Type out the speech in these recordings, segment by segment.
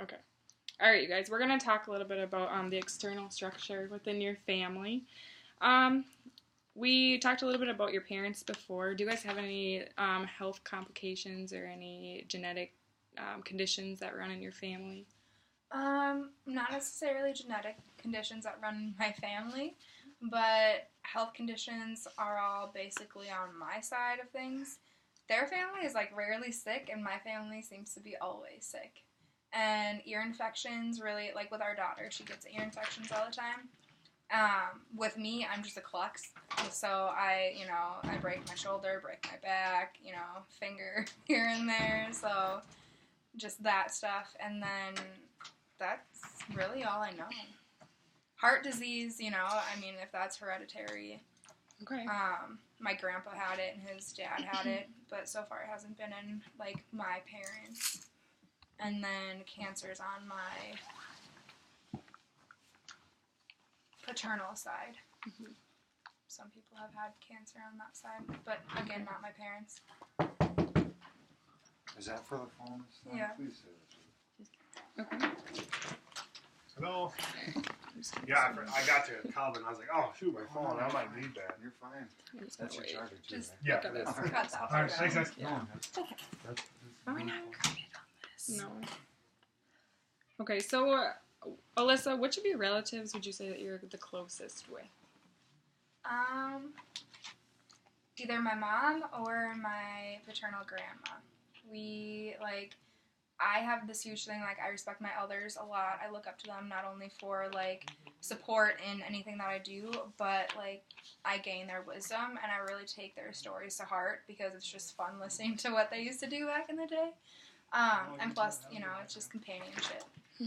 Okay. All right, you guys. We're going to talk a little bit about the external structure within your family. We talked a little bit about your parents before. Do you guys have any health complications or any genetic conditions that run in your family? Not necessarily genetic conditions that run in my family, but health conditions are all basically on my side of things. Their family is like rarely sick, and my family seems to be always sick. And ear infections, really, like with our daughter, she gets ear infections all the time. With me, I'm just a klutz. So I break my shoulder, break my back, finger here and there. So just that stuff. And then that's really all I know. Heart disease, if that's hereditary. Okay. My grandpa had it and his dad had it, but so far it hasn't been in, like, my parents. And then cancer's on my paternal side. Mm-hmm. Some people have had cancer on that side, but again, not my parents. Is that for the phone? Yeah. Please say Okay. Hello? Yeah, I got to a comment. I was like, oh, shoot, my phone. I might need that. You're fine. That's your charger, too, Just Yeah. cut that All right, part thanks, out. guys. Yeah. Are we not recorded on this? No. Okay, so Alyssa, which of your relatives would you say that you're the closest with? Either my mom or my paternal grandma. I have this huge thing, I respect my elders a lot. I look up to them not only for, support in anything that I do, but, I gain their wisdom, and I really take their stories to heart because it's just fun listening to what they used to do back in the day. And plus, it's just companionship.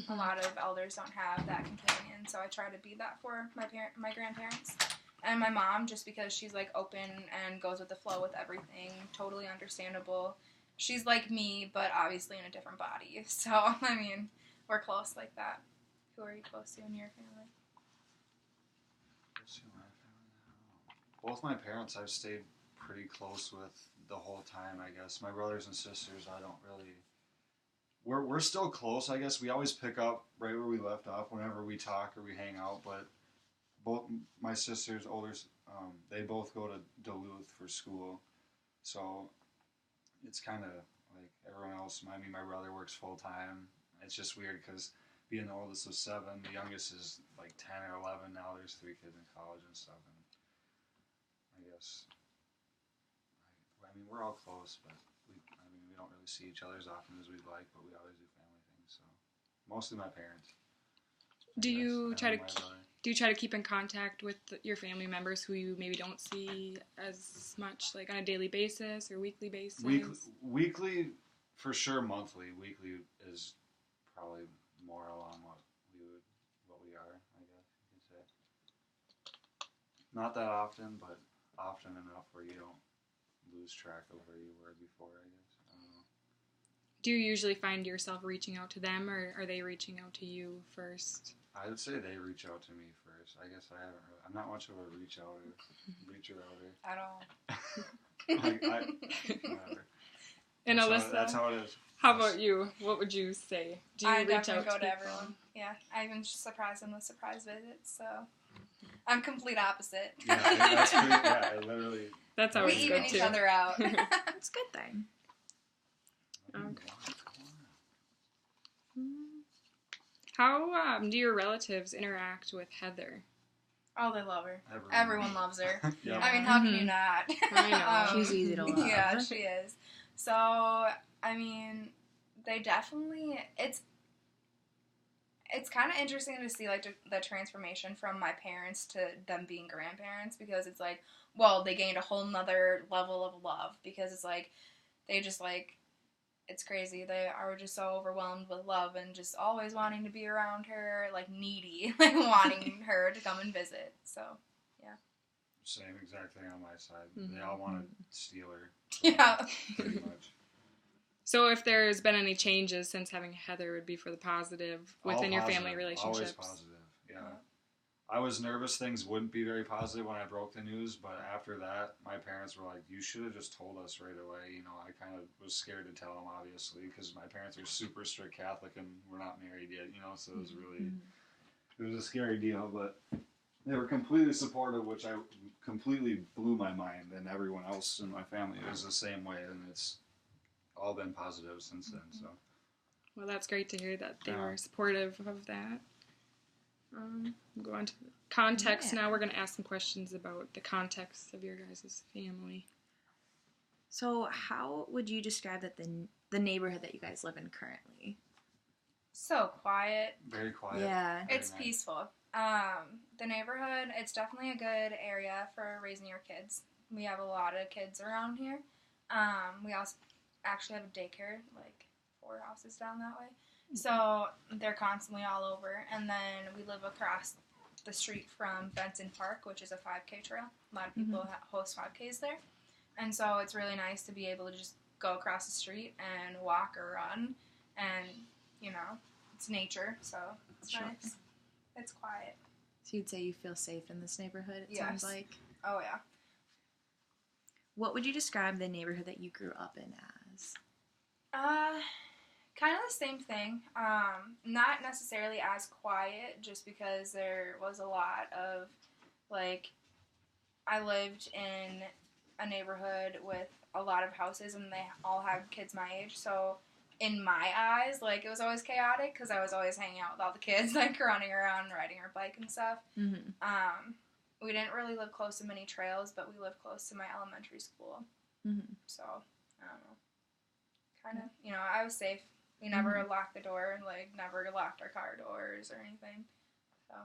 A lot of elders don't have that companion, so I try to be that for my grandparents. And my mom, just because she's, open and goes with the flow with everything, totally understandable. She's like me, but obviously in a different body. So, we're close like that. Who are you close to in your family? Both my parents I've stayed pretty close with the whole time, I guess. My brothers and sisters, I don't really... We're still close, I guess. We always pick up right where we left off whenever we talk or we hang out, but both my sisters, older, they both go to Duluth for school, so it's kind of like everyone else. My brother works full-time. It's just weird because being the oldest of 7, the youngest is 10 or 11 now. There's 3 kids in college and stuff, and I guess, we're all close, but we don't really see each other as often as we'd like, but we always do family things, so mostly my parents. Do you try to keep in contact with your family members who you maybe don't see as much, on a daily basis or weekly basis? Weekly, for sure. Monthly. Weekly is probably more along what we are, I guess you could say. Not that often, but often enough where you don't lose track of where you were before, I guess. I don't know. Do you usually find yourself reaching out to them, or are they reaching out to you first? I would say they reach out to me first. I guess I'm not much of a reacher outer. At all. Whatever. And Alyssa, that's how it is. How about you? What would you say? Do you I reach definitely out go to people? everyone. Yeah, I even surprise them with surprise visits, so I'm complete opposite. Yeah, that's pretty, yeah, I literally. That's we always even good each too. other out. It's a good thing. Okay. How do your relatives interact with Heather? Oh, they love her. Everyone loves her. Yeah. How can you not? I know. She's easy to love. Yeah, she is. So, they definitely, it's kind of interesting to see, the transformation from my parents to them being grandparents, because it's they gained a whole nother level of love, because it's they just, it's crazy. They are just so overwhelmed with love and just always wanting to be around her, needy, wanting her to come and visit. So, yeah. Same exact thing on my side. They all want to steal her. Yeah. Pretty much. So if there's been any changes since having Heather, would be for the positive within your family relationships? Always positive, yeah. I was nervous things wouldn't be very positive when I broke the news, but after that, my parents were like, "You should have just told us right away." You know, I kind of was scared to tell them, obviously, because my parents are super strict Catholic and we're not married yet. You know, so it was really it was a scary deal, but they were completely supportive, which I completely blew my mind, and everyone else in my family was the same way, and it's all been positive since then. So, Well, that's great to hear that they Yeah. were supportive of that. Go on to the context Yeah. now. We're going to ask some questions about the context of your guys' family. So, how would you describe that the neighborhood that you guys live in currently? So quiet. very quiet. Yeah. very It's nice. peaceful. The neighborhood, it's definitely a good area for raising your kids. We have a lot of kids around here. We also actually have a daycare, like 4 houses down that way. So they're constantly all over. And then we live across the street from Benson Park, which is a 5K trail. A lot of people host 5Ks there. And so it's really nice to be able to just go across the street and walk or run. And, you know, it's nature, so it's Sure. nice. It's quiet. So, you'd say you feel safe in this neighborhood, it sounds Yes. like. Oh, yeah. What would you describe the neighborhood that you grew up in as? Kind of the same thing. Not necessarily as quiet, just because there was a lot of, like, I lived in a neighborhood with a lot of houses, and they all have kids my age, so in my eyes, like, it was always chaotic, because I was always hanging out with all the kids, like, running around, riding our bike and stuff. Mm-hmm. We didn't really live close to many trails, but we lived close to my elementary school. Mm-hmm. So, I don't know. Kind of, you know, I was safe. We never locked the door, like, never locked our car doors or anything. So.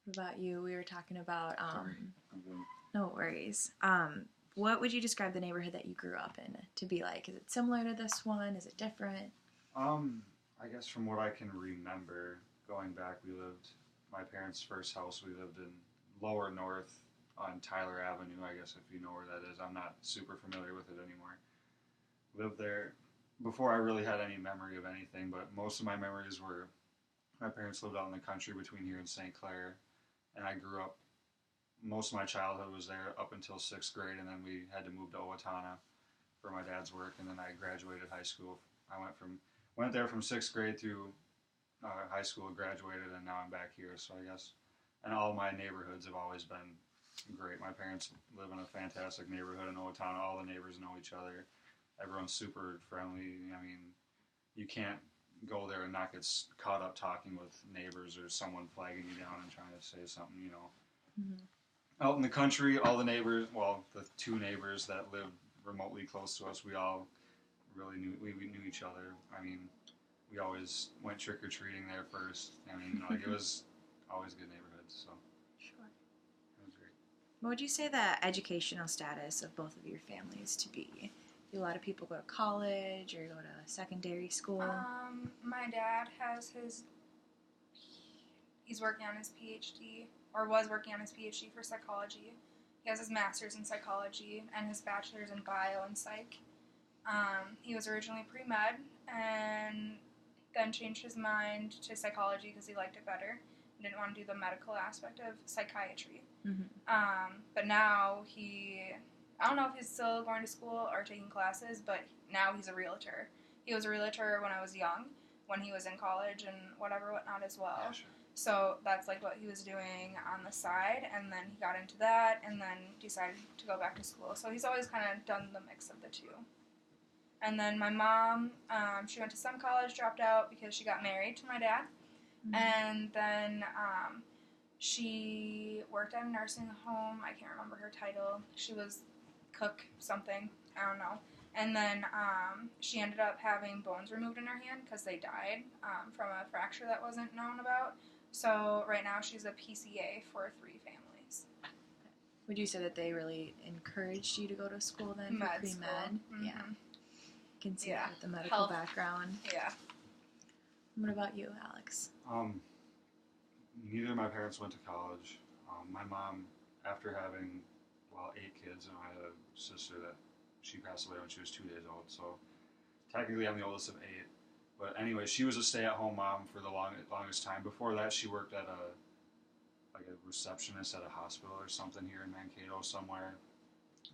What about you? We were talking about, Sorry. I'm good. no worries. What would you describe the neighborhood that you grew up in to be like? Is it similar to this one? Is it different? I guess from what I can remember, going back, my parents' first house, we lived in Lower North on Tyler Avenue, I guess, if you know where that is. I'm not super familiar with it anymore. Lived there before I really had any memory of anything, but most of my memories were my parents lived out in the country between here and St. Clair, and I grew up, most of my childhood was there up until 6th grade, and then we had to move to Owatonna for my dad's work, and then I graduated high school. I went there from 6th grade through high school, graduated, and now I'm back here, so I guess, and all my neighborhoods have always been great. My parents live in a fantastic neighborhood in Owatonna. All the neighbors know each other. Everyone's super friendly. I mean, you can't go there and not get caught up talking with neighbors or someone flagging you down and trying to say something, you know. Mm-hmm. Out in the country, all the neighbors, well, the 2 neighbors that lived remotely close to us, we all really we knew each other. I mean, we always went trick-or-treating there first. I mean, like, it was always good neighborhoods, so Sure. it was great. What would you say the educational status of both of your families to be? Do a lot of people go to college or go to secondary school? My dad has he's working on his PhD, or was working on his PhD for psychology. He has his master's in psychology and his bachelor's in bio and psych. He was originally pre-med and then changed his mind to psychology because he liked it better. He didn't want to do the medical aspect of psychiatry. Mm-hmm. But now I don't know if he's still going to school or taking classes, but now he's a realtor. He was a realtor when I was young, when he was in college and whatnot as well. Yeah, sure. So that's like what he was doing on the side, and then he got into that, and then decided to go back to school. So he's always kind of done the mix of the two. And then my mom, she went to some college, dropped out because she got married to my dad, Mm-hmm. and then she worked at a nursing home. I can't remember her title. She was cook something. I don't know. And then she ended up having bones removed in her hand because they died from a fracture that wasn't known about. So right now she's a PCA for 3 families. Would you say that they really encouraged you to go to school then Med for pre-med? school. Mhm. Yeah. Can see Yeah. that with the medical Health. background. Yeah. What about you, Alex? Neither of my parents went to college. My mom, after having, 8 kids, and I had a sister that she passed away when she was 2 days old, so technically I'm the oldest of 8. But anyway, she was a stay-at-home mom for the longest time. Before that, she worked at like a receptionist at a hospital or something here in Mankato somewhere.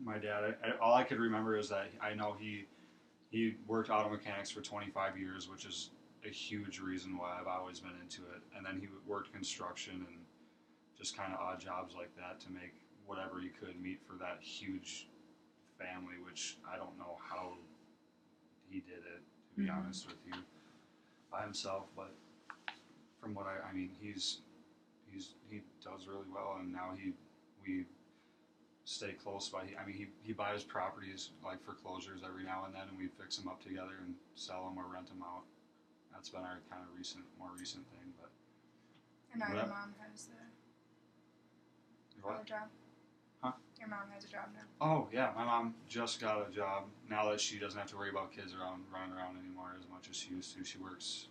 My dad, all I could remember is that I know he worked auto mechanics for 25 years, which is a huge reason why I've always been into it. And then he worked construction and just kind of odd jobs like that to make whatever he could meet for that huge family, which I don't know how he did it, to be honest with you, by himself. But from what I mean, he does really well, and now we stay close by. I mean, he buys properties like foreclosures every now and then, and we fix them up together and sell them or rent them out. That's been our kind of more recent thing. But And now your What? mom has what? a job. Huh? Your mom has a job now. Oh yeah, my mom just got a job now that she doesn't have to worry about kids running around anymore as much as she used to. She works.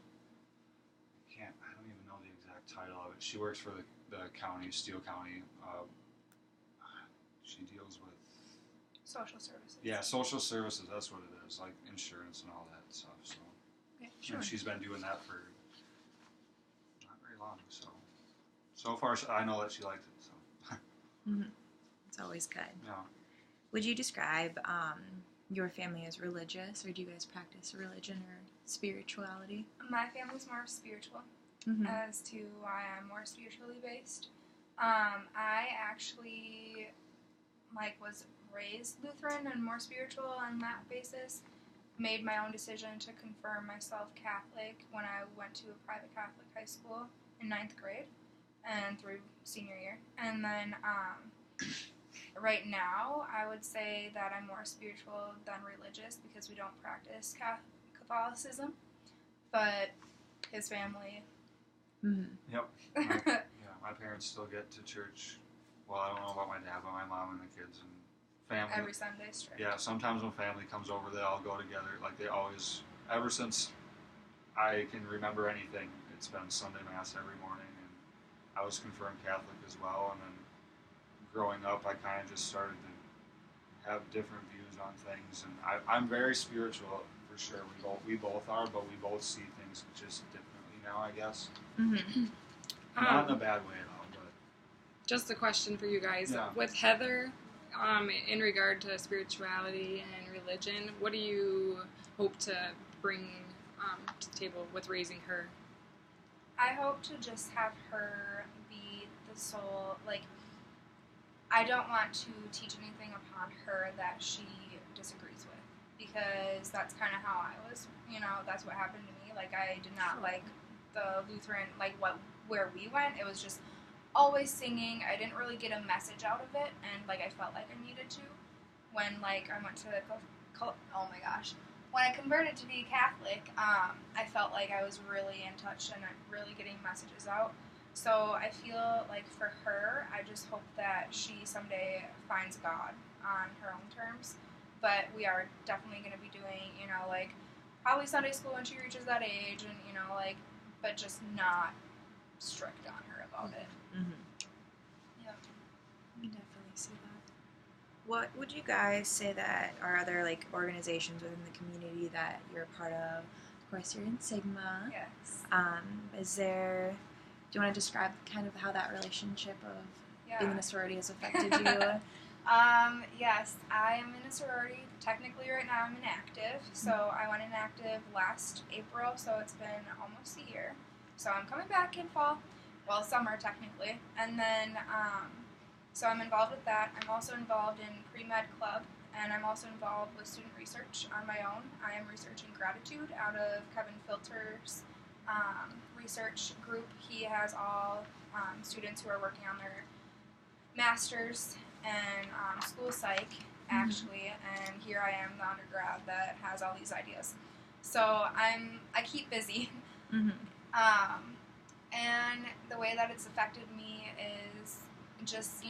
I don't even know the exact title of it. She works for the county, Steele County. She deals with Social services. social services. That's what it is, like insurance and all that stuff. So Okay, sure. She's been doing that for not very long. So far I know that she liked it. So It's always good. yeah. Would you describe your family as religious, or do you guys practice religion or spirituality? My family's more spiritual. Mm-hmm. As to why I'm more spiritually based. I actually was raised Lutheran and more spiritual on that basis. Made my own decision to confirm myself Catholic when I went to a private Catholic high school in 9th grade and through senior year. And then right now I would say that I'm more spiritual than religious because we don't practice Catholicism. But his family... Mm-hmm. Yep. My parents still get to church. Well, I don't know about my dad, but my mom and the kids and family. Every Sunday straight. Yeah, sometimes when family comes over, they all go together. Like they always, ever since I can remember anything, it's been Sunday Mass every morning. And I was confirmed Catholic as well. And then growing up, I kind of just started to have different views on things. And I'm very spiritual for sure. We both are, but we both see things just differently now, I guess. Mm-hmm. Not in a bad way at all, but Just a question for you guys. Yeah. With Heather, in regard to spirituality and religion, what do you hope to bring to the table with raising her? I hope to just have her be the sole, I don't want to teach anything upon her that she disagrees with, because that's kind of how I was, that's what happened to me. I did not like the Lutheran, where we went. It was just always singing. I didn't really get a message out of it, and I felt like I needed to. When I went to when I converted to be Catholic, I felt like I was really in touch and really getting messages out. So I feel like for her, I just hope that she someday finds God on her own terms. But we are definitely going to be doing, probably Sunday school when she reaches that age, and but just not strict on her about it. Mm-hmm. Yep. I can definitely see that. What would you guys say that are other organizations within the community that you're a part of? Of course, you're in Sigma. Yes. Do you want to describe kind of how that relationship of Yeah. being in a sorority has affected you? Yes, I am in a sorority. Technically, right now I'm inactive. So I went inactive last April, so it's been almost a year. So I'm coming back in fall. Well, summer, technically. And then, so I'm involved with that. I'm also involved in pre-med club, and I'm also involved with student research on my own. I am researching gratitude out of Kevin Filter's research group. He has all students who are working on their master's and school psych, actually, and here I am, the undergrad, that has all these ideas. So I keep busy. Mm-hmm. And the way that it's affected me is just,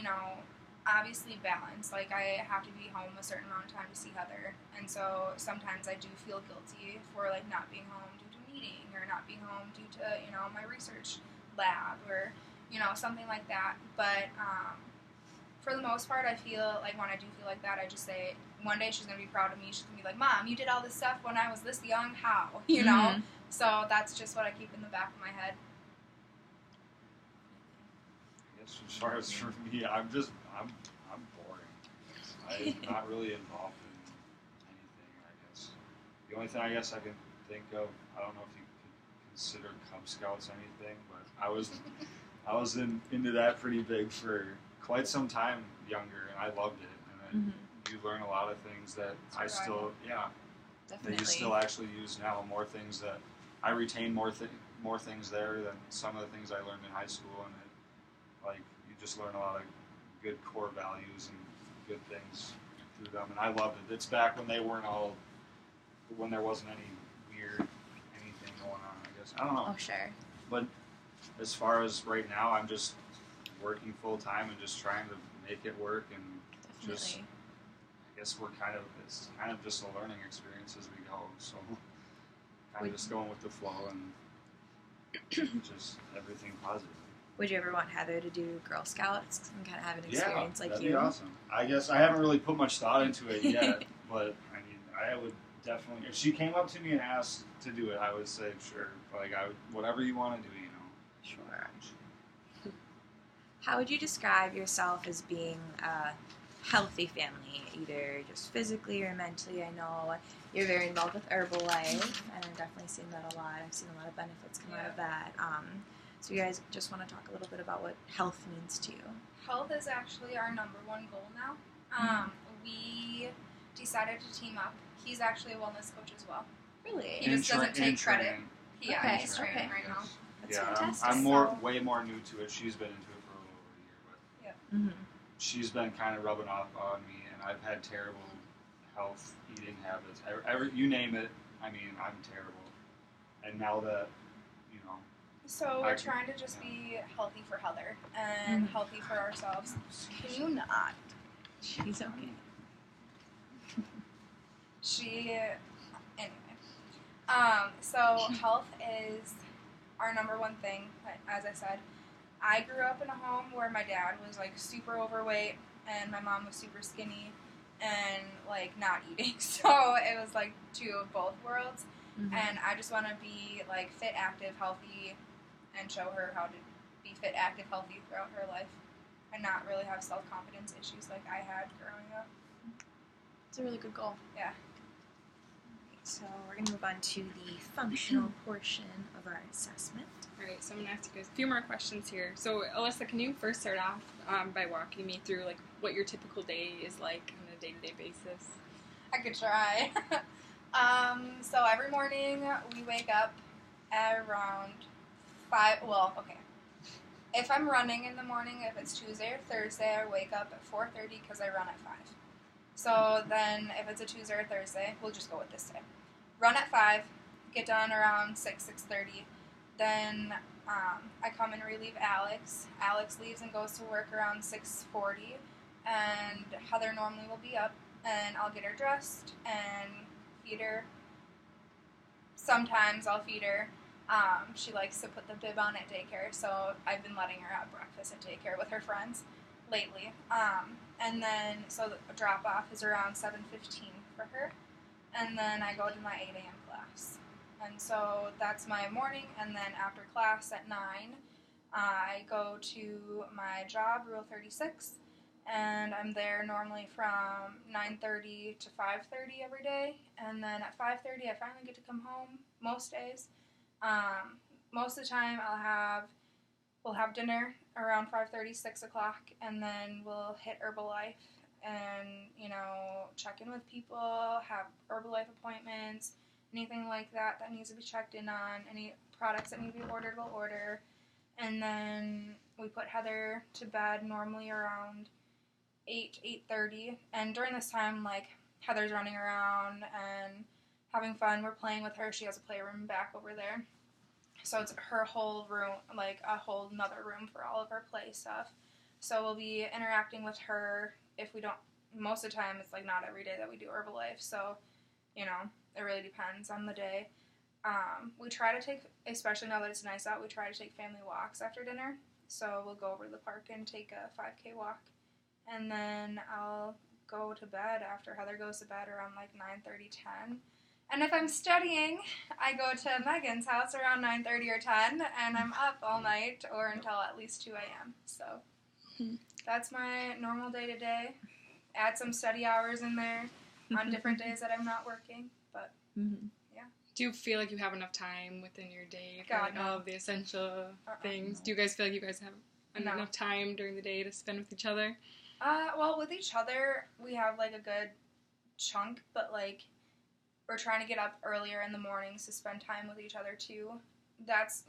obviously balance. I have to be home a certain amount of time to see Heather, and so sometimes I do feel guilty for not being home due to meeting, or not being home due to my research lab, or something like that. But for the most part, I feel when I do feel like that, I just say one day she's gonna be proud of me. She's gonna be like, "Mom, you did all this stuff when I was this young. How?" Mm-hmm. So that's just what I keep in the back of my head. guess as far as for me, I'm boring. I'm not really involved in anything. I guess the only thing I guess I can think of, I don't know if you could consider Cub Scouts anything, but I was into that pretty big for quite some time younger, and I loved it. And then you learn a lot of things that I still, Definitely. that you still actually use now. More things that I retain more things there than some of the things I learned in high school, and you just learn a lot of good core values and good things through them. And I loved it. It's back when when there wasn't any weird anything going on. I guess I don't know. Oh, sure. But as far as right now, I'm just working full time and just trying to make it work, and just Definitely. I guess it's kind of just a learning experience as we go. So kind of just going with the flow and just everything positive. Would you ever want Heather to do Girl Scouts and kind of have an experience like that'd you? be awesome. I guess I haven't really put much thought into it yet, but I mean, I would definitely. If she came up to me and asked to do it, I would say sure. Whatever you want to do, Sure. How would you describe yourself as being a healthy family, either just physically or mentally? I know you're very involved with Herbalife, and I've definitely seen that a lot. I've seen a lot of benefits come out of that. So you guys just want to talk a little bit about what health means to you. Health is actually our number one goal now. We decided to team up. He's actually a wellness coach as well. Really? He just doesn't take credit. Training. Yeah, he's training okay. right now. That's Yeah, fantastic. I'm So- way more new to it. She's been into it for a little over a year, but Mm-hmm. she's been kind of rubbing off on me, and I've had terrible health eating habits. You name it, I mean, I'm terrible. And now that, So we're trying to just be healthy for Heather and healthy for ourselves. Can you not? She's okay. Anyway. So health is our number one thing. As I said, I grew up in a home where my dad was like super overweight and my mom was super skinny and like not eating. So it was like two of both worlds. Mm-hmm. And I just want to be like fit, active, healthy, and show her how to be fit, active, healthy throughout her life, and not really have self-confidence issues like I had growing up. It's a really good goal. Yeah. So we're going to move on to the functional portion of our assessment. All right, so I'm gonna ask you guys a few more questions here. So, Alyssa, can you first start off by walking me through like what your typical day is like on a day-to-day basis? I could try. So every morning we wake up at around 5. Well, okay. If I'm running in the morning, if it's Tuesday or Thursday, I wake up at 4:30 because I run at 5. So then, if it's a Tuesday or Thursday, we'll just go with this day. Run at 5, get done around 6:30. Then I come and relieve Alex. Alex leaves and goes to work around 6:40, and Heather normally will be up, and I'll get her dressed and feed her. Sometimes I'll feed her. She likes to put the bib on at daycare, so I've been letting her have breakfast at daycare with her friends lately. And then, so the drop-off is around 7:15 for her, and then I go to my 8 a.m. class. And so that's my morning, and then after class at 9, I go to my job, Rule 36, and I'm there normally from 9:30 to 5:30 every day, and then at 5:30 I finally get to come home most days. Most of the time we'll have dinner around 5:30, 6 o'clock, and then we'll hit Herbalife and, check in with people, have Herbalife appointments, anything like that needs to be checked in on, any products that need to be ordered, we'll order. And then we put Heather to bed normally around 8:30. And during this time, Heather's running around and having fun. We're playing with her. She has a playroom back over there. So it's her whole room, a whole nother room for all of her play stuff. So we'll be interacting with her if we don't, most of the time it's not every day that we do Herbalife. So, it really depends on the day. We try to take, especially now that it's nice out, we try to take family walks after dinner. So we'll go over to the park and take a 5K walk. And then I'll go to bed after Heather goes to bed around 9:30, 10. And if I'm studying, I go to Megan's house around 9:30 or 10, and I'm up all night or until at least 2 a.m. So that's my normal day to day. Add some study hours in there on different days that I'm not working. But Mm-hmm. Do you feel like you have enough time within your day for God, like, no. all of the essential things? No. Do you guys feel like you guys have No. enough time during the day to spend with each other? Well, with each other, we have like a good chunk, but like we're trying to get up earlier in the mornings to spend time with each other too. That's,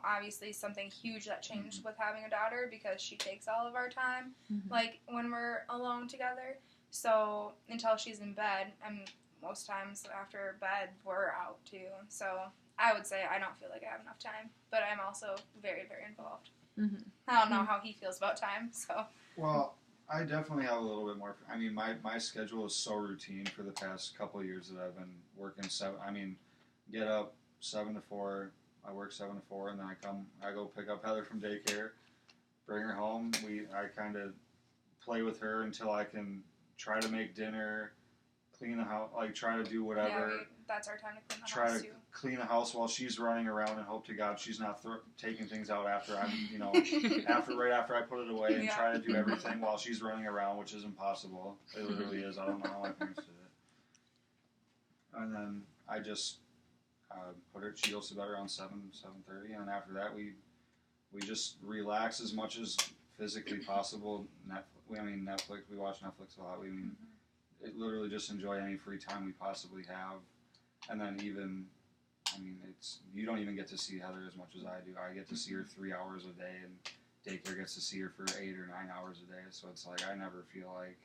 obviously something huge that changed with having a daughter because she takes all of our time, Mm-hmm. like when we're alone together. So until she's in bed, and most times after bed, we're out too. So I would say I don't feel like I have enough time, but I'm also very, very involved. Mm-hmm. I don't know how he feels about time, so. Well, I definitely have a little bit more. I mean, my schedule is so routine for the past couple of years that I've been working get up 7 to 4. I work 7 to 4, and then I go pick up Heather from daycare, bring her home. I kind of play with her until I can try to make dinner, clean the house, like try to do whatever. Yeah, that's our time to clean the Try house to too. clean the house while she's running around, and hope to God she's not taking things out after I'm, right after I put it away, and Yeah. try to do everything while she's running around, which is impossible. It literally is. I don't know how my parents did it. And then I just she goes to bed around 7:30, and then after that we just relax as much as physically possible. Netflix. We watch Netflix a lot. It literally just enjoy any free time we possibly have. And then you don't even get to see Heather as much as I do. I get to see her 3 hours a day, and daycare gets to see her for 8 or 9 hours a day. So it's like I never feel like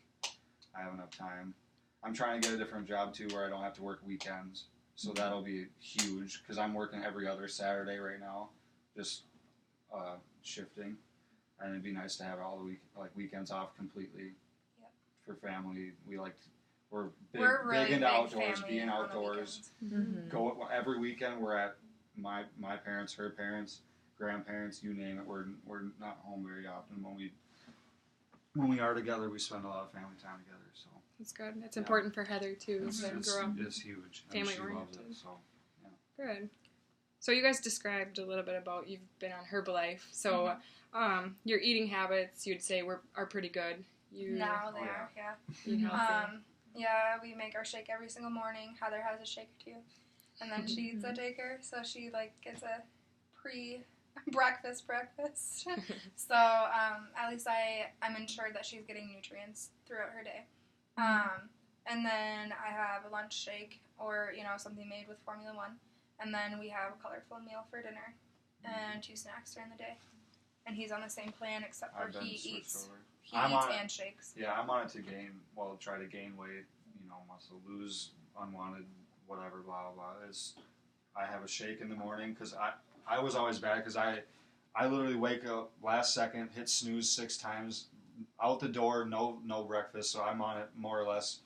I have enough time. I'm trying to get a different job too, where I don't have to work weekends. So that'll be huge because I'm working every other Saturday right now, just shifting. And it'd be nice to have all the weekends off completely. Yep. For family. We're really big into big outdoors, family being on the outdoors. weekends. Mm-hmm. Go every weekend. We're at my parents, her parents, grandparents, you name it. We're not home very often. When we are together, we spend a lot of family time together. So That's good. It's important for Heather too to grow up it's huge. And family she loves oriented. it. So Good. So you guys described a little bit about you've been on Herbalife. So your eating habits, you'd say, are pretty good. You Now they Oh, are, yeah. eat healthy. Yeah, we make our shake every single morning. Heather has a shake too. And then she eats a daycare, so she gets a pre-breakfast breakfast. So at least I'm ensured that she's getting nutrients throughout her day. And then I have a lunch shake or, something made with Formula One. And then we have a colorful meal for dinner and 2 snacks during the day. And he's on the same plan except for I've been he switched eats over. I'm on it. and shakes. Yeah, I'm on it to try to gain weight, muscle, lose unwanted, whatever, blah, blah, blah. I have a shake in the morning because I was always bad because I literally wake up last second, hit snooze 6 times, out the door, no breakfast, so I'm on it more or less.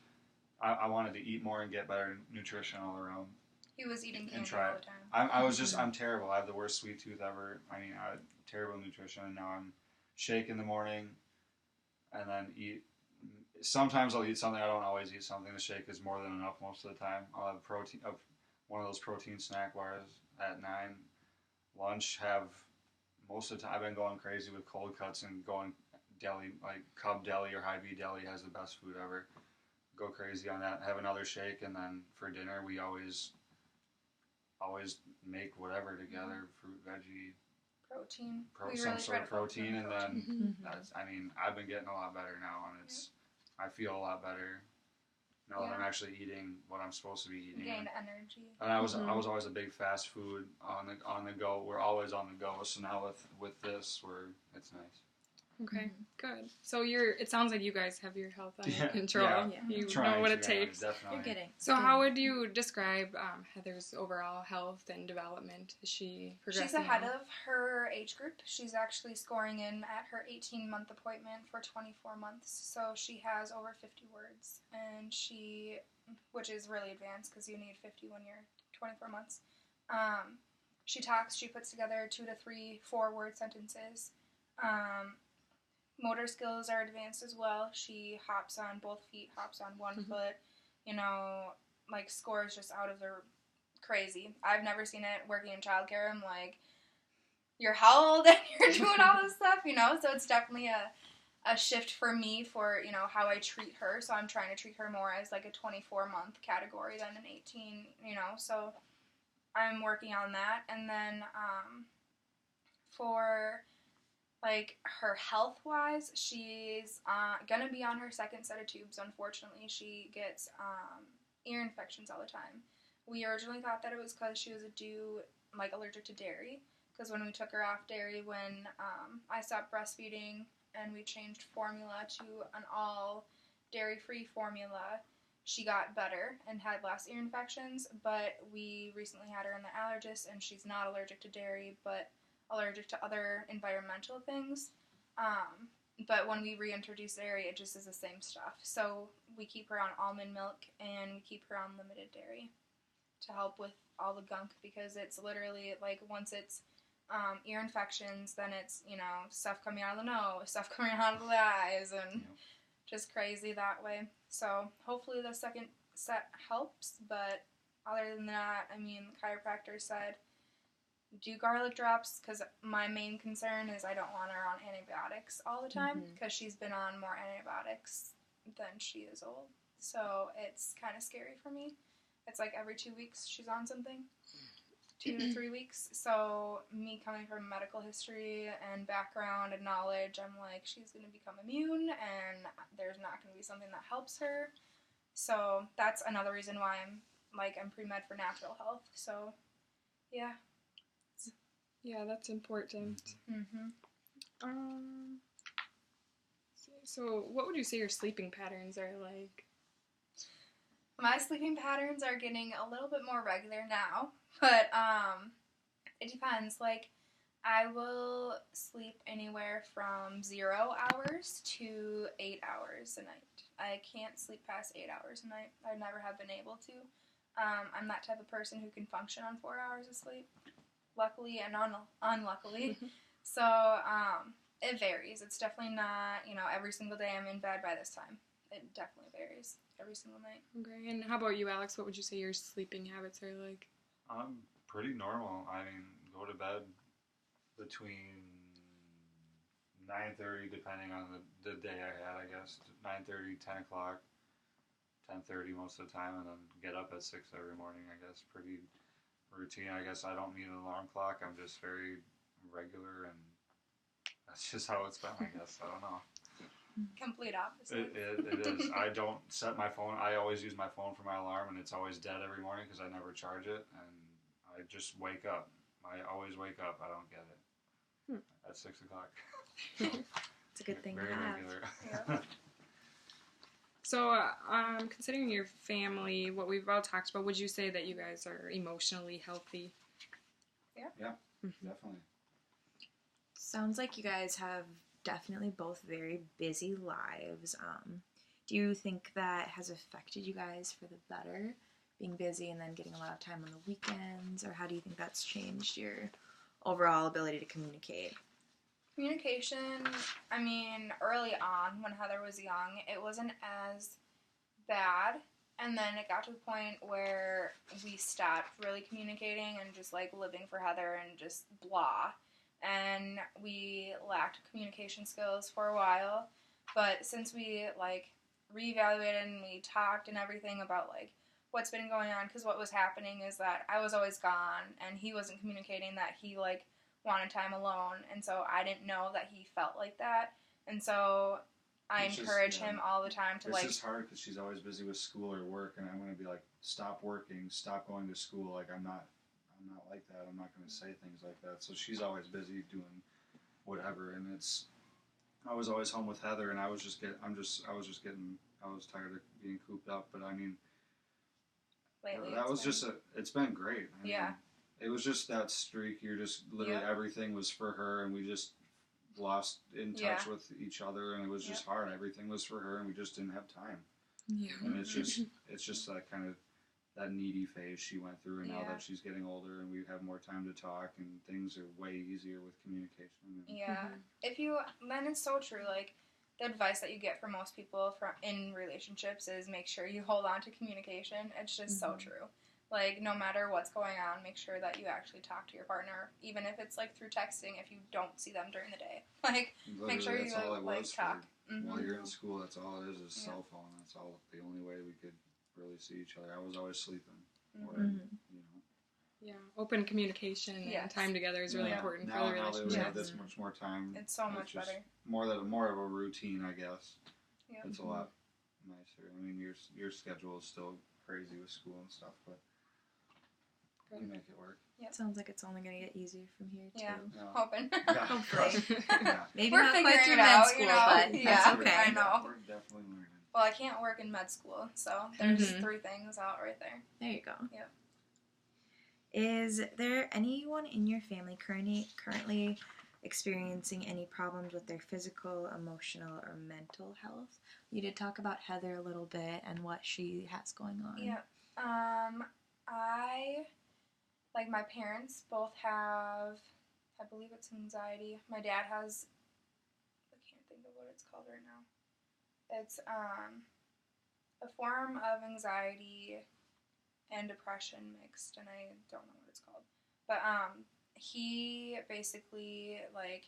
I wanted to eat more and get better nutrition all around. He was eating candy try all it. the time. I'm terrible. I have the worst sweet tooth ever. I had terrible nutrition, and now I'm shake in the morning, and then eat. Sometimes I'll eat something. I don't always eat something. The shake is more than enough most of the time. I'll have one of those protein snack bars at 9. Lunch, have most of the time. I've been going crazy with cold cuts and going deli, like Cub Deli or Hy-Vee Deli has the best food ever. Go crazy on that. Have another shake, and then for dinner we always make whatever together, fruit, veggie, Protein. We some really sort try of to focus on protein, and then Mm-hmm. I've been getting a lot better now, and I feel a lot better now that I'm actually eating what I'm supposed to be eating. Gain energy. And I was always a big fast food on the go. We're always on the go. So now with this, it's nice. Okay, good. So it sounds like you guys have your health under Yeah, control. yeah. You Trying know what to, it takes. Definitely. You're getting. So how would you describe Heather's overall health and development? Is she progressing? She's ahead well? of her age group. She's actually scoring in at her 18-month appointment for 24 months. So she has over 50 words, and which is really advanced because you need 50 when you're 24 months. She talks. She puts together 2 to 3 4-word sentences. Motor skills are advanced as well. She hops on both feet, hops on one foot, scores just out of the crazy. I've never seen it working in childcare. I'm like, you're how old and you're doing all this stuff, So it's definitely a shift for me for, you know, how I treat her. So I'm trying to treat her more as like a 24-month category than an 18, you know. So I'm working on that. And then for like her health-wise, she's gonna be on her second set of tubes. Unfortunately, she gets ear infections all the time. We originally thought that it was because she was allergic to dairy. Because when we took her off dairy, when I stopped breastfeeding and we changed formula to an all dairy-free formula, she got better and had less ear infections. But we recently had her in the allergist, and she's not allergic to dairy, but allergic to other environmental things. But when we reintroduce dairy, it just is the same stuff. So we keep her on almond milk, and we keep her on limited dairy to help with all the gunk, because it's literally like once it's ear infections, then it's, you know, stuff coming out of the nose, stuff coming out of the eyes, and just crazy that way. So hopefully the second set helps, but other than that, I mean, the chiropractor said do garlic drops, because my main concern is I don't want her on antibiotics all the time, because she's been on more antibiotics than she is old. So it's kind of scary for me. It's like every 2 weeks she's on something. 2 to 3 weeks. So me coming from medical history and background and knowledge, I'm like, she's going to become immune, and there's not going to be something that helps her. So that's another reason why I'm pre-med for natural health. So yeah. Yeah, that's important. So what would you say your sleeping patterns are like? My sleeping patterns are getting a little bit more regular now, but it depends. Like, I will sleep anywhere from 0 hours to 8 hours a night. I can't sleep past 8 hours a night. I never have been able to. I'm that type of person who can function on 4 hours of sleep, luckily and unluckily. So it varies. It's definitely not, you know, every single day I'm in bed by this time. It definitely varies every single night. Okay, and how about you, Alex? What would you say your sleeping habits are like? Pretty normal. I mean, go to bed between 9:30, depending on the day I had, I guess. 9:30, 10 o'clock, 10:30 most of the time, and then get up at 6 every morning, I guess. Pretty routine. I guess I don't need an alarm clock. I'm just very regular, and that's just how it's been, I guess. I don't know. Complete opposite. It is. I don't set my phone. I always use my phone for my alarm, and it's always dead every morning because I never charge it, and I just wake up. I always wake up. I don't get it at 6 o'clock. So, it's a good thing very to have. regular. Yeah. So, considering your family, what we've all talked about, would you say that you guys are emotionally healthy? Yeah, definitely. Sounds like you guys have definitely both very busy lives. Do you think that has affected you guys for the better, being busy and then getting a lot of time on the weekends, or how do you think that's changed your overall ability to communicate? Communication, I mean, early on when Heather was young, it wasn't as bad, and then it got to the point where we stopped really communicating and just like living for Heather and just blah. And we lacked communication skills for a while, but since we like reevaluated and we talked and everything about like what's been going on, because what was happening is that I was always gone and he wasn't communicating that he like wanted time alone, and so I didn't know that he felt like that, and so I encourage him all the time to it's like. It's just hard because she's always busy with school or work, and I'm going to be like, stop working, stop going to school. Like I'm not like that. I'm not going to say things like that. So she's always busy doing whatever, and I was always home with Heather, and I was tired of being cooped up. But I mean, Lately, that was it's been great. I yeah. mean, it was just that streak. You're just literally everything was for her, and we just lost in touch with each other, and it was just hard. Everything was for her, and we just didn't have time. Yeah. And it's just that kind of that needy phase she went through, and now that she's getting older and we have more time to talk, and things are way easier with communication. Yeah. Then it's so true. Like, the advice that you get from most people in relationships is make sure you hold on to communication. It's just so true. Like, no matter what's going on, make sure that you actually talk to your partner, even if it's like through texting if you don't see them during the day. Like, Literally, make sure you that's all it like was talk. while you're in school, that's all it is Yeah. cell phone. That's all the only way we could really see each other. I was always sleeping, or Mhm. you know. Yeah, open communication and Yes. time together is really Yeah. important Now, for the now that we relationship. have this much more time, It's so it's much just better. more of a routine, I guess. Yep. It's a lot nicer. I mean, your schedule is still crazy with school and stuff, but we Good. make it work. Sounds like it's only going to get easier from here, too. Yeah. Yeah. Hoping. Yeah. Hopefully. Yeah. Maybe We're not quite figuring through it med out, school, you know? but Yeah, that's I okay. know. We're definitely learning. Well, I can't work in med school, so there's Mhm. 3 things out right there. There you go. Yep. Is there anyone in your family currently experiencing any problems with their physical, emotional, or mental health? You did talk about Heather a little bit and what she has going on. Yeah. My parents both have, I believe it's anxiety. My dad has, I can't think of what it's called right now. It's a form of anxiety and depression mixed, and I don't know what it's called. But he basically, like,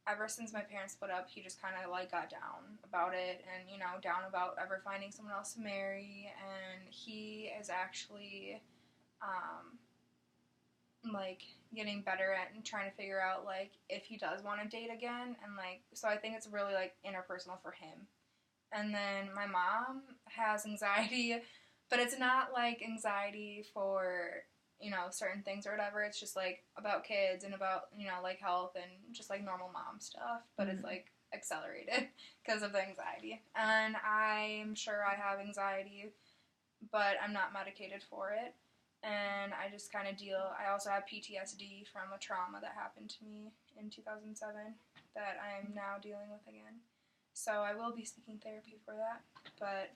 ever since my parents split up, he just kind of, like, got down about it and, you know, down about ever finding someone else to marry. And he is actually, like, getting better at and trying to figure out, like, if he does want to date again. And, like, so I think it's really, like, interpersonal for him. And then my mom has anxiety, but it's not, like, anxiety for, you know, certain things or whatever. It's just, like, about kids and about, you know, like, health and just, like, normal mom stuff. But it's, like, accelerated because of the anxiety. And I'm sure I have anxiety, but I'm not medicated for it. And I just kind of I also have PTSD from a trauma that happened to me in 2007 that I'm now dealing with again. So I will be seeking therapy for that. But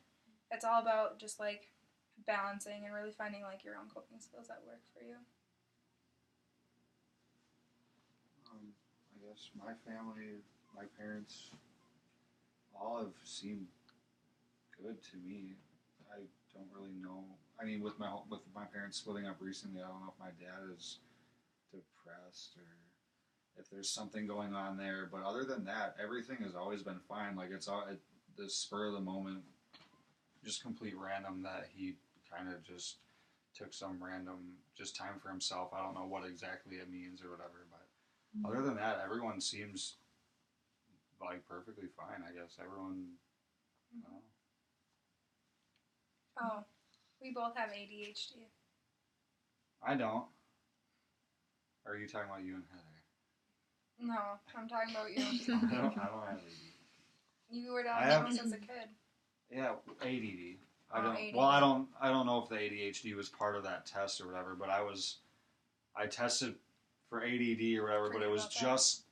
it's all about just, like, balancing and really finding, like, your own coping skills that work for you. I guess my family, my parents, all have seemed good to me. I don't really know. I mean, with my parents splitting up recently, I don't know if my dad is depressed or if there's something going on there. But other than that, everything has always been fine. Like, it's all the spur of the moment, just complete random that he kind of just took some random just time for himself. I don't know what exactly it means or whatever, but other than that, everyone seems like perfectly fine. I guess everyone. Oh, we both have ADHD. I don't. Or are you talking about you and Heather? No, I'm talking about you. I don't have ADD. You were I diagnosed have- as a kid. Yeah, ADD. I Oh, don't. ADD. Well, I don't know if the ADHD was part of that test or whatever, but I tested for ADD or whatever, but it was Forget about that. just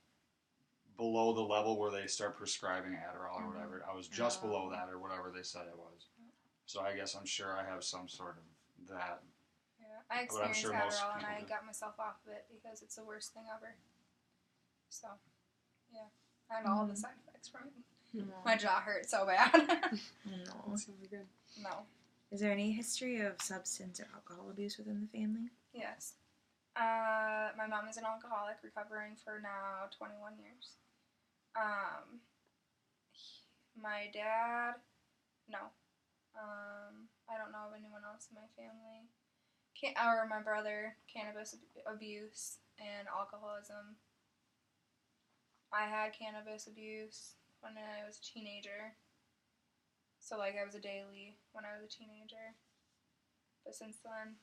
below the level where they start prescribing Adderall or whatever. I was just below that or whatever they said it was. So I guess I'm sure I have some sort of that. Yeah, I But I'm experienced sure most Adderall and people I do. got myself off of it because it's the worst thing ever. So, yeah, I know all the side effects from it. My jaw hurt so bad. No. That sounds good. No. Is there any history of substance or alcohol abuse within the family? Yes. My mom is an alcoholic, recovering for now 21 years. My dad, no. I don't know of anyone else in my family. Or my brother, cannabis abuse and alcoholism. I had cannabis abuse when I was a teenager. So, like, I was a daily when I was a teenager. But since then,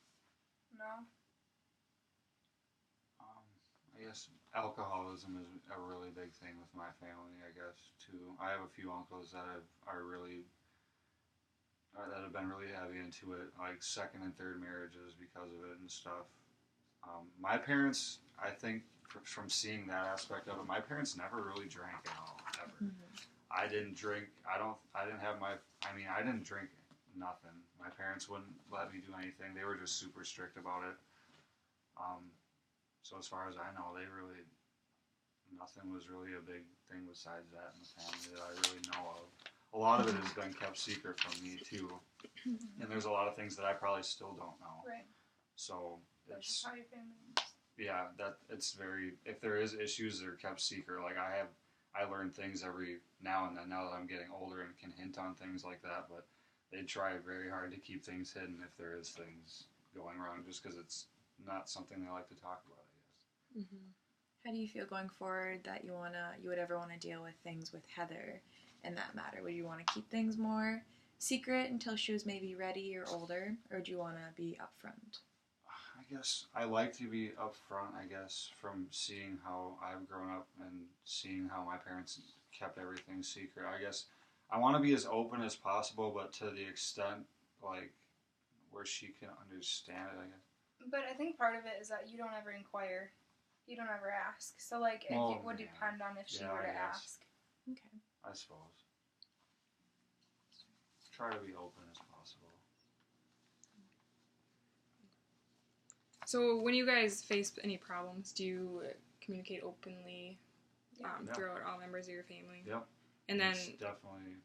no. I guess alcoholism is a really big thing with my family, I guess, too. I have a few uncles that that have been really heavy into it, like second and third marriages because of it and stuff. My parents, I think, from seeing that aspect of it, my parents never really drank at all, ever. I didn't drink. I didn't drink nothing. My parents wouldn't let me do anything. They were just super strict about it. So as far as I know, nothing was really a big thing besides that in the family that I really know of. A lot of it has been kept secret from me too, and there's a lot of things that I probably still don't know. Right. So That's it's just how your family is. yeah, that it's very. If there is issues that are kept secret, like I I learn things every now and then. Now that I'm getting older and can hint on things like that, but they try very hard to keep things hidden if there is things going wrong, just because it's not something they like to talk about, I guess. Mm-hmm. How do you feel going forward that you would ever want to deal with things with Heather in that matter? Would you want to keep things more secret until she was maybe ready or older, or do you want to be upfront? I guess I like to be upfront, I guess, from seeing how I've grown up and seeing how my parents kept everything secret. I guess I want to be as open as possible, but to the extent, like, where she can understand it, I guess. But I think part of it is that you don't ever inquire. You don't ever ask. So, like, it Well, would yeah. depend on if she Yeah, were to I guess. ask. Okay. I suppose. Try to be open as possible. So when you guys face any problems, do you communicate openly Yeah. throughout all members of your family? Yep. And then, It's definitely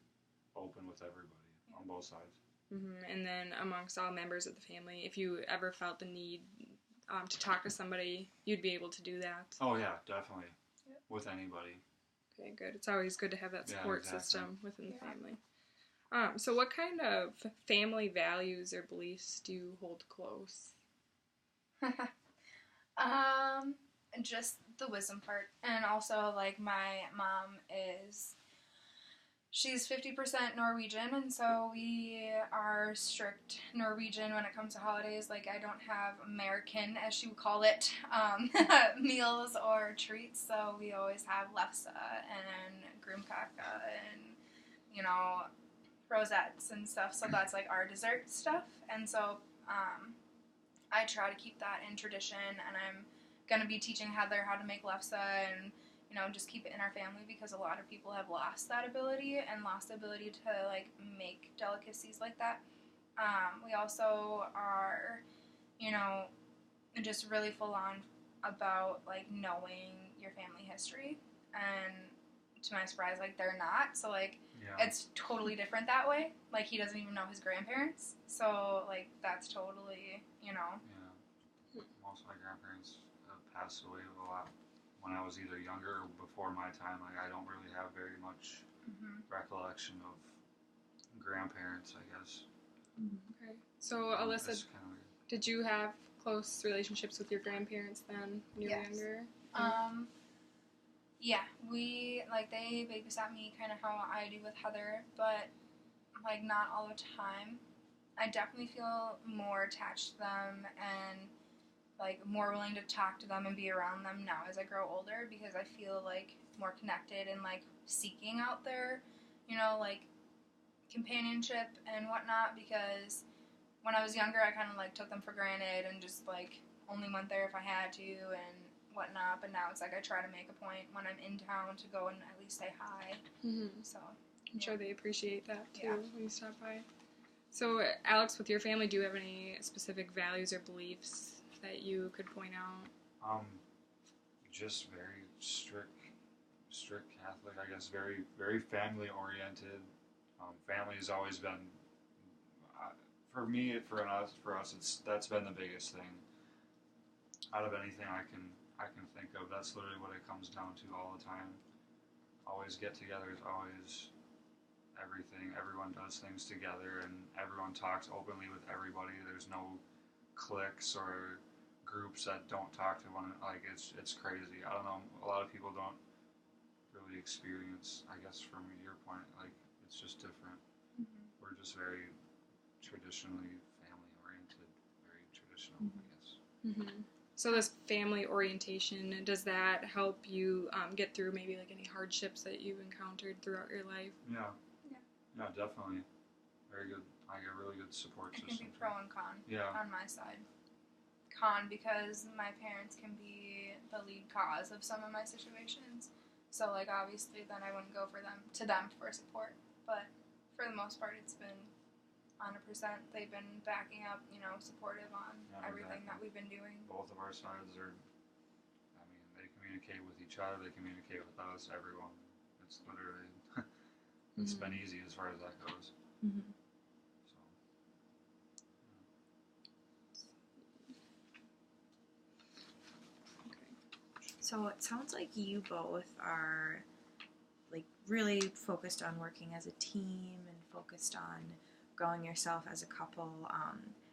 open with everybody on both sides. and then amongst all members of the family, if you ever felt the need to talk to somebody, you'd be able to do that. Oh yeah, definitely. Yep. With anybody. Okay, good. It's always good to have that Yeah, support exactly. system within the Yeah. family. So what kind of family values or beliefs do you hold close? Just the wisdom part. And also, like, my mom she's 50% Norwegian, and so we are strict Norwegian when it comes to holidays. Like, I don't have American, as she would call it, meals or treats, so we always have lefse and grimkaka and, you know, rosettes and stuff, so that's, like, our dessert stuff, and so, I try to keep that in tradition, and I'm going to be teaching Heather how to make lefse and, you know, just keep it in our family because a lot of people have lost that ability and lost the ability to, like, make delicacies like that. We also are, you know, just really full on about, like, knowing your family history, and to my surprise, like, they're not, so, like, Yeah. it's totally different that way. Like, he doesn't even know his grandparents, so, like, that's totally, you know. Yeah. Most of my grandparents have passed away a lot when I was either younger or before my time. Like, I don't really have very much recollection of grandparents, I guess. Okay. So Alyssa, It's kind of weird. did you have close relationships with your grandparents then when you were Yes. younger? Yeah, they babysat me kind of how I do with Heather, but, like, not all the time. I definitely feel more attached to them and, like, more willing to talk to them and be around them now as I grow older because I feel, like, more connected and, like, seeking out their, you know, like, companionship and whatnot, because when I was younger I kind of, like, took them for granted and just, like, only went there if I had to and whatnot, but now it's like I try to make a point when I'm in town to go and at least say hi. Mm-hmm. So I'm sure they appreciate that too Yeah. when you stop by. So Alex, with your family, do you have any specific values or beliefs that you could point out? Just very strict Catholic, I guess. Very, very family oriented. Family has always been, for me, for us, that's been the biggest thing. Out of anything I can think of, that's literally what it comes down to all the time. Always get-togethers, always everything. Everyone does things together, and everyone talks openly with everybody. There's no cliques or groups that don't talk to one. Like, it's crazy. I don't know. A lot of people don't really experience, I guess, from your point, like, it's just different. We're just very traditionally family oriented, very traditional, I guess. Mm-hmm. So this family orientation, does that help you get through maybe like any hardships that you've encountered throughout your life? Yeah. Yeah. Yeah, definitely. Very good. I get a really good support it can system. be pro and con Yeah. on my side. Con because my parents can be the lead cause of some of my situations. So, like, obviously then I wouldn't go to them for support. But for the most part it's been 100%. They've been backing up, you know, supportive on everything that we've been doing. Both of our sides are, I mean, they communicate with each other, they communicate with us, everyone. It's literally, it's been easy as far as that goes. Mm-hmm. So. So it sounds like you both are like really focused on working as a team and focused on growing yourself as a couple.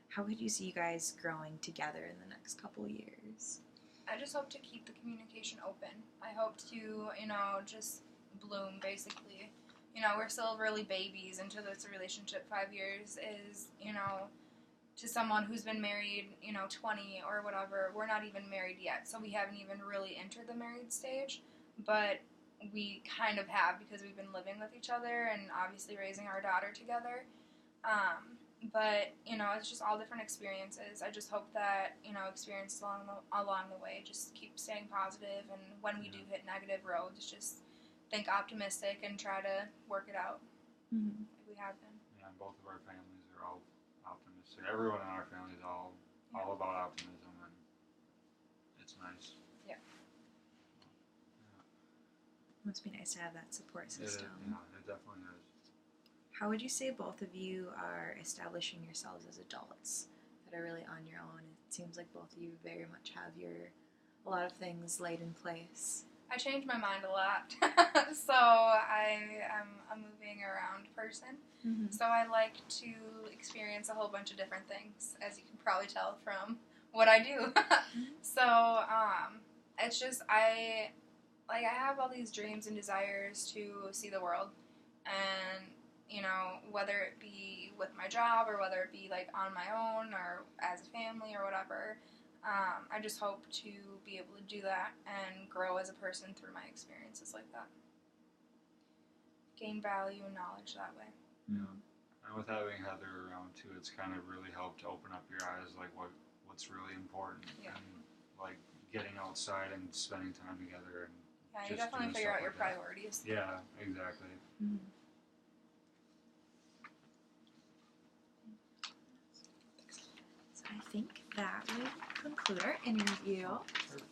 How could you see you guys growing together in the next couple years? I just hope to keep the communication open. I hope to, just bloom, basically. We're still really babies into this relationship. 5 years is, to someone who's been married, 20 or whatever. We're not even married yet, so we haven't even really entered the married stage. But we kind of have, because we've been living with each other and obviously raising our daughter together. But, it's just all different experiences. I just hope that, experiences along the way just keep staying positive, and when we do hit negative roads, just think optimistic and try to work it out Mm-hmm. like we have been. Yeah, and both of our families are all optimistic. Everyone in our family is all about optimism, and it's nice. It must be nice to have that support system. It definitely is. How would you say both of you are establishing yourselves as adults that are really on your own? It seems like both of you very much have a lot of things laid in place. I change my mind a lot, so I am a moving around person. Mm-hmm. So I like to experience a whole bunch of different things, as you can probably tell from what I do. So it's just I have all these dreams and desires to see the world, and whether it be with my job or whether it be like on my own or as a family or whatever. I just hope to be able to do that and grow as a person through my experiences like that. Gain value and knowledge that way. Yeah. And with having Heather around too, it's kind of really helped open up your eyes, like what's really important, Yeah. and like getting outside and spending time together. And Yeah, you just definitely doing figure stuff out your like that. priorities. Yeah, exactly. Mm-hmm. So I think that would conclude our interview. Perfect.